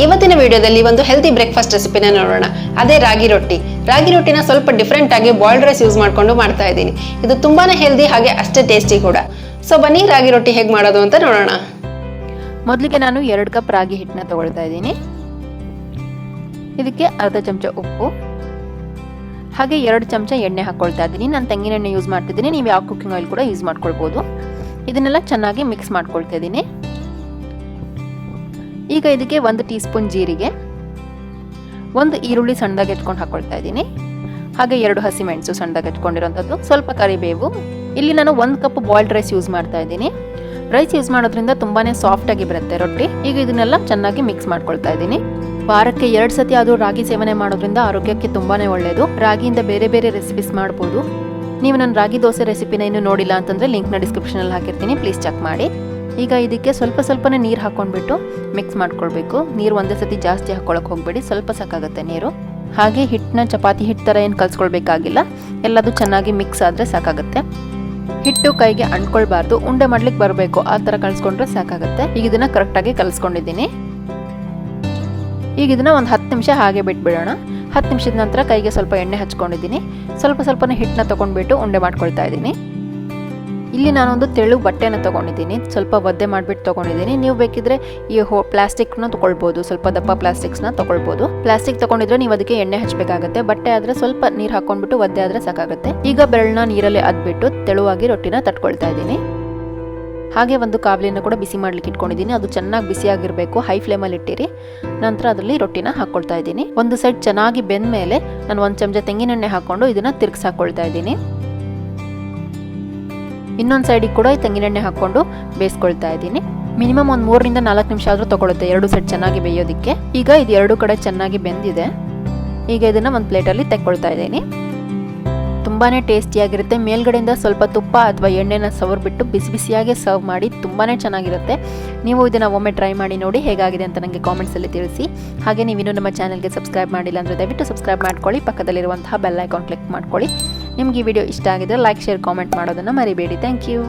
ಇವತ್ತಿನ ವಿಡಿಯೋದಲ್ಲಿ ಒಂದು ಹೆಲ್ತಿ ಬ್ರೇಕ್ಫಾಸ್ಟ್ ರೆಸಿಪಿನ ನೋಡೋಣ. ಅದೇ ರಾಗಿ ರೊಟ್ಟಿ. ರಾಗಿ ರೊಟ್ಟಿನ ಸ್ವಲ್ಪ ಡಿಫ್ರೆಂಟ್ ಆಗಿ ಬಾಯ್ಲ್ಡ್ ರೈಸ್ ಯೂಸ್ ಮಾಡ್ಕೊಂಡು ಮಾಡ್ತಾ ಇದ್ದೀನಿ. ಇದು ತುಂಬಾನೇ ಹೆಲ್ದಿ ಹಾಗೆ ಅಷ್ಟೇ ಟೇಸ್ಟಿ ಕೂಡ. ಸೊ ಬನ್ನಿ ರಾಗಿ ರೊಟ್ಟಿ ಹೇಗೆ ಮಾಡೋದು ಅಂತ ನೋಡೋಣ. ಮೊದಲಿಗೆ ನಾನು 2 ಕಪ್ ರಾಗಿ ಹಿಟ್ಟನ್ನ ತಗೊಳ್ತಾ ಇದ್ದೀನಿ. ಇದಕ್ಕೆ ಅರ್ಧ ಚಮಚ ಉಪ್ಪು ಹಾಗೆ 2 ಚಮಚ ಎಣ್ಣೆ ಹಾಕೊಳ್ತಾ ಇದ್ದೀನಿ. ನಾನು ತೆಂಗಿನ ಎಣ್ಣೆ ಯೂಸ್ ಮಾಡ್ತಿದ್ದೀನಿ, ನೀವು ಯಾವ ಕುಕಿಂಗ್ ಆಯಿಲ್ ಕೂಡ ಯೂಸ್ ಮಾಡ್ಕೊಳ್ಬೋದು. ಇದನ್ನೆಲ್ಲ ಚೆನ್ನಾಗಿ ಮಿಕ್ಸ್ ಮಾಡ್ಕೊಳ್ತಾ ಇದ್ದೀನಿ. ಈಗ ಇದಕ್ಕೆ 1 ಟೀ ಸ್ಪೂನ್ ಜೀರಿಗೆ, 1 ಈರುಳ್ಳಿ ಸಣ್ಣದಾಗಿ ಹೆಚ್ಕೊಂಡು ಹಾಕೊಳ್ತಾ ಇದ್ದೀನಿ, ಹಾಗೆ 2 ಹಸಿಮೆಣಸು ಸಣ್ಣದಾಗಿ ಹೆಚ್ಕೊಂಡಿರೋಂಥದ್ದು, ಸ್ವಲ್ಪ ಕರಿಬೇವು. ಇಲ್ಲಿ ನಾನು 1 ಕಪ್ ಬಾಯ್ಲ್ಡ್ ರೈಸ್ ಯೂಸ್ ಮಾಡ್ತಾ ಇದ್ದೀನಿ. ರೈಸ್ ಯೂಸ್ ಮಾಡೋದ್ರಿಂದ ತುಂಬಾನೇ ಸಾಫ್ಟ್ ಆಗಿ ಬರುತ್ತೆ ರೊಟ್ಟಿ. ಈಗ ಇದನ್ನೆಲ್ಲ ಚೆನ್ನಾಗಿ ಮಿಕ್ಸ್ ಮಾಡ್ಕೊಳ್ತಾ ಇದ್ದೀನಿ. ವಾರಕ್ಕೆ 2 ಸತಿ ಆದರೂ ರಾಗಿ ಸೇವನೆ ಮಾಡೋದ್ರಿಂದ ಆರೋಗ್ಯಕ್ಕೆ ತುಂಬಾನೇ ಒಳ್ಳೆಯದು. ರಾಗಿಯಿಂದ ಬೇರೆ ಬೇರೆ ರೆಸಿಪೀಸ್ ಮಾಡ್ಬೋದು. ನೀವು ನನ್ನ ರಾಗಿ ದೋಸೆ ರೆಸಿಪಿನ ಇನ್ನೂ ನೋಡಿಲ್ಲ ಅಂತಂದರೆ ಲಿಂಕ್ನ ಡಿಸ್ಕ್ರಿಪ್ಷನಲ್ಲಿ ಹಾಕಿರ್ತೀನಿ, ಪ್ಲೀಸ್ ಚೆಕ್ ಮಾಡಿ. ಈಗ ಇದಕ್ಕೆ ಸ್ವಲ್ಪನೇ ನೀರು ಹಾಕೊಂಡ್ಬಿಟ್ಟು ಮಿಕ್ಸ್ ಮಾಡ್ಕೊಳ್ಬೇಕು. ನೀರು ಒಂದೇ ಸತಿ ಜಾಸ್ತಿ ಹಾಕೊಳ್ಳೋಕೆ ಹೋಗಬೇಡಿ, ಸ್ವಲ್ಪ ಸಾಕಾಗುತ್ತೆ ನೀರು. ಹಾಗೆ ಹಿಟ್ಟನ್ನ ಚಪಾತಿ ಹಿಟ್ಟು ಥರ ಏನು ಕಲಿಸ್ಕೊಳ್ಬೇಕಾಗಿಲ್ಲ, ಎಲ್ಲದು ಚೆನ್ನಾಗಿ ಮಿಕ್ಸ್ ಆದರೆ ಸಾಕಾಗುತ್ತೆ. ಹಿಟ್ಟು ಕೈಗೆ ಅಂಟ್ಕೊಳ್ಬಾರ್ದು, ಉಂಡೆ ಮಾಡ್ಲಿಕ್ಕೆ ಬರಬೇಕು, ಆ ಥರ ಕಲಿಸ್ಕೊಂಡ್ರೆ ಸಾಕಾಗುತ್ತೆ. ಈಗ ಇದನ್ನ ಕರೆಕ್ಟಾಗಿ ಕಲಿಸ್ಕೊಂಡಿದ್ದೀನಿ. ಈಗ ಇದನ್ನ ಒಂದು 10 ನಿಮಿಷ ಹಾಗೆ ಬಿಟ್ಬಿಡೋಣ. 10 ನಿಮಿಷದ ನಂತರ ಕೈಗೆ ಸ್ವಲ್ಪ ಎಣ್ಣೆ ಹಚ್ಕೊಂಡಿದ್ದೀನಿ. ಸ್ವಲ್ಪನೇ ಹಿಟ್ಟನ್ನ ತೊಗೊಂಡ್ಬಿಟ್ಟು ಉಂಡೆ ಮಾಡ್ಕೊಳ್ತಾ ಇದ್ದೀನಿ. ಇಲ್ಲಿ ನಾನೊಂದು ತೆಳು ಬಟ್ಟೆನ ತೊಗೊಂಡಿದ್ದೀನಿ, ಸ್ವಲ್ಪ ಒದ್ದೆ ಮಾಡಿಬಿಟ್ಟು ತೊಗೊಂಡಿದ್ದೀನಿ. ನೀವು ಬೇಕಿದ್ರೆ ಈ ಪ್ಲಾಸ್ಟಿಕ್ನ ತೊಗೊಳ್ಬೋದು, ಸ್ವಲ್ಪ ದಪ್ಪ ಪ್ಲಾಸ್ಟಿಕ್ಸ್ನ ತೊಗೊಳ್ಬೋದು. ಪ್ಲಾಸ್ಟಿಕ್ ತೊಗೊಂಡಿದ್ರೆ ನೀವು ಅದಕ್ಕೆ ಎಣ್ಣೆ ಹಚ್ಚಬೇಕಾಗುತ್ತೆ. ಬಟ್ಟೆ ಆದರೆ ಸ್ವಲ್ಪ ನೀರು ಹಾಕೊಂಡ್ಬಿಟ್ಟು ಒದ್ದೆ ಆದರೆ ಸಾಕಾಗುತ್ತೆ. ಈಗ ಬೆರಳನ್ನ ನೀರಲ್ಲಿ ಅದ್ಬಿಟ್ಟು ತೆಳುವಾಗಿ ರೊಟ್ಟಿನ ತಟ್ಕೊಳ್ತಾ ಇದ್ದೀನಿ. ಹಾಗೆ ಒಂದು ಕಾವಲಿನ ಕೂಡ ಬಿಸಿ ಮಾಡ್ಲಿಕ್ಕೆ ಇಟ್ಕೊಂಡಿದ್ದೀನಿ. ಅದು ಚೆನ್ನಾಗಿ ಬಿಸಿಯಾಗಿರಬೇಕು, ಹೈ ಫ್ಲೇಮಲ್ಲಿ ಇಟ್ಟಿರಿ. ನಂತರ ಅದರಲ್ಲಿ ರೊಟ್ಟಿನ ಹಾಕ್ಕೊಳ್ತಾ ಇದ್ದೀನಿ. ಒಂದು ಸೈಡ್ ಚೆನ್ನಾಗಿ ಬೆಂದ ಮೇಲೆ ನಾನು 1 ಚಮಚ ತೆಂಗಿನೆಣ್ಣೆ ಹಾಕೊಂಡು ಇದನ್ನ ತಿರ್ಗಿಸಿ ಹಾಕ್ಕೊಳ್ತಾ ಇದ್ದೀನಿ. ಇನ್ನೊಂದು ಸೈಡಿಗೆ ಕೂಡ ತೆಂಗಿನೆಣ್ಣೆ ಹಾಕೊಂಡು ಬೇಯಿಸ್ಕೊಳ್ತಾ ಇದ್ದೀನಿ. ಮಿನಿಮಮ್ ಒಂದು 3 ರಿಂದ 4 ನಿಮಿಷ ಆದರೂ ತಗೊಳುತ್ತೆ 2 ಸೈಡ್ ಚೆನ್ನಾಗಿ ಬೇಯೋದಕ್ಕೆ. ಈಗ ಇದು 2 ಕಡೆ ಚೆನ್ನಾಗಿ ಬೆಂದಿದೆ. ಈಗ ಇದನ್ನ ಒಂದು ಪ್ಲೇಟಲ್ಲಿ ತೆಕ್ಕೊಳ್ತಾ ಇದ್ದೀನಿ. ತುಂಬಾನೇ ಟೇಸ್ಟಿಯಾಗಿರುತ್ತೆ. ಮೇಲ್ಗಡೆಯಿಂದ ಸ್ವಲ್ಪ ತುಪ್ಪ ಅಥವಾ ಎಣ್ಣೆನ ಸವರ್ಬಿಟ್ಟು ಬಿಸಿ ಬಿಸಿಯಾಗಿ ಸರ್ವ್ ಮಾಡಿ ತುಂಬಾನೇ ಚೆನ್ನಾಗಿರುತ್ತೆ. ನೀವು ಇದನ್ನು ಒಮ್ಮೆ ಟ್ರೈ ಮಾಡಿ ನೋಡಿ, ಹೇಗಾಗಿದೆ ಅಂತ ನನಗೆ ಕಾಮೆಂಟ್ಸಲ್ಲಿ ತಿಳಿಸಿ. ಹಾಗೆ ನೀವು ಇನ್ನೂ ನಮ್ಮ ಚಾನಲ್ಗೆ ಸಬ್ಸ್ಕ್ರೈಬ್ ಮಾಡಿಲ್ಲ ಅಂದರೆ ದಯವಿಟ್ಟು ಸಬ್ಸ್ಕ್ರೈಬ್ ಮಾಡ್ಕೊಳ್ಳಿ, ಪಕ್ಕದಲ್ಲಿರುವಂತಹ ಬೆಲ್ ಐಕಾನ್ ಕ್ಲಿಕ್ ಮಾಡ್ಕೊಳ್ಳಿ. ನಿಮ್ಗೆ ಈ ವಿಡಿಯೋ ಇಷ್ಟ ಆಗಿದ್ರೆ ಲೈಕ್, ಶೇರ್, ಕಾಮೆಂಟ್ ಮಾಡೋದನ್ನು ಮರಿಬೇಡಿ. Thank you.